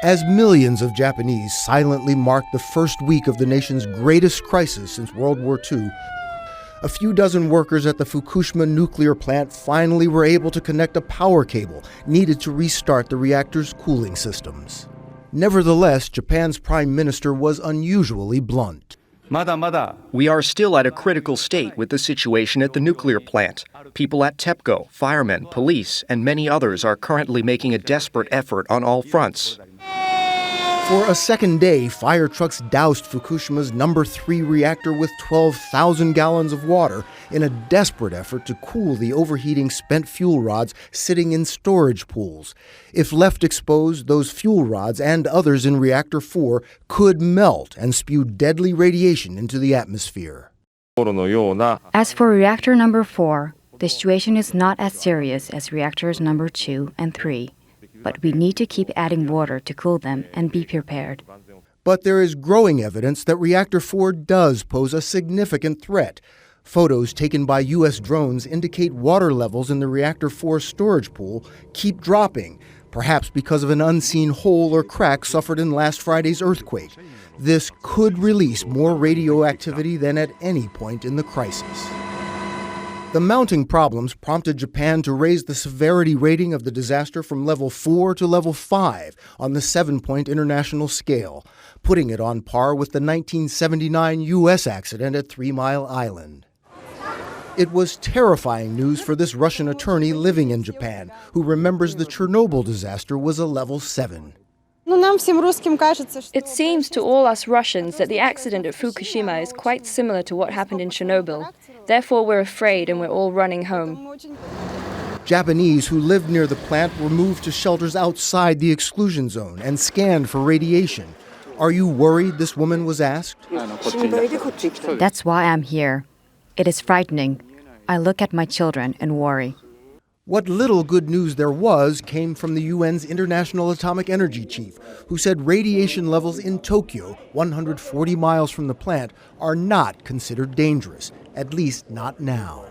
As millions of Japanese silently marked the first week of the nation's greatest crisis since World War II, a few dozen workers at the Fukushima nuclear plant finally were able to connect a power cable needed to restart the reactor's cooling systems. Nevertheless, Japan's prime minister was unusually blunt. We are still at a critical state with the situation at the nuclear plant. People at TEPCO, firemen, police, and many others are currently making a desperate effort on all fronts. For a second day, fire trucks doused Fukushima's number 3 reactor with 12,000 gallons of water in a desperate effort to cool the overheating spent fuel rods sitting in storage pools. If left exposed, those fuel rods and others in Reactor 4 could melt and spew deadly radiation into the atmosphere. As for reactor number 4, the situation is not as serious as reactors number 2 and 3. But we need to keep adding water to cool them and be prepared. But there is growing evidence that Reactor 4 does pose a significant threat. Photos taken by U.S. drones indicate water levels in the Reactor 4 storage pool keep dropping, perhaps because of an unseen hole or crack suffered in last Friday's earthquake. This could release more radioactivity than at any point in the crisis. The mounting problems prompted Japan to raise the severity rating of the disaster from level 4 to level 5 on the 7-point international scale, putting it on par with the 1979 U.S. accident at 3 Mile Island. It was terrifying news for this Russian attorney living in Japan, who remembers the Chernobyl disaster was a level 7. It seems to all us Russians that the accident at Fukushima is quite similar to what happened in Chernobyl. Therefore, we're afraid and we're all running home. Japanese who lived near the plant were moved to shelters outside the exclusion zone and scanned for radiation. Are you worried, this woman was asked? That's why I'm here. It is frightening. I look at my children and worry. What little good news there was came from the UN's International Atomic Energy Chief, who said radiation levels in Tokyo, 140 miles from the plant, are not considered dangerous, at least not now.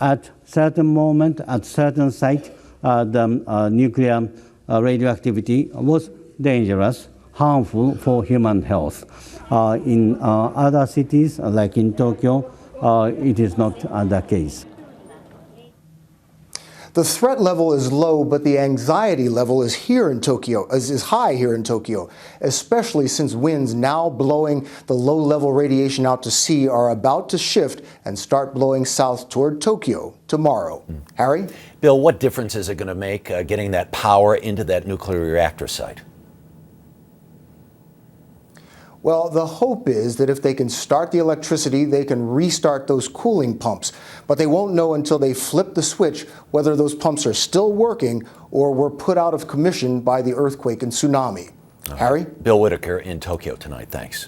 At certain moment, at certain site, the nuclear radioactivity was dangerous, harmful for human health. In other cities, like in Tokyo, it is not the case. The threat level is low, but the anxiety level is high here in Tokyo, especially since winds now blowing the low-level radiation out to sea are about to shift and start blowing south toward Tokyo tomorrow. Harry? Bill, what difference is it going to make getting that power into that nuclear reactor site? Well, the hope is that if they can start the electricity, they can restart those cooling pumps. But they won't know until they flip the switch whether those pumps are still working or were put out of commission by the earthquake and tsunami. Harry? Bill Whitaker in Tokyo tonight. Thanks.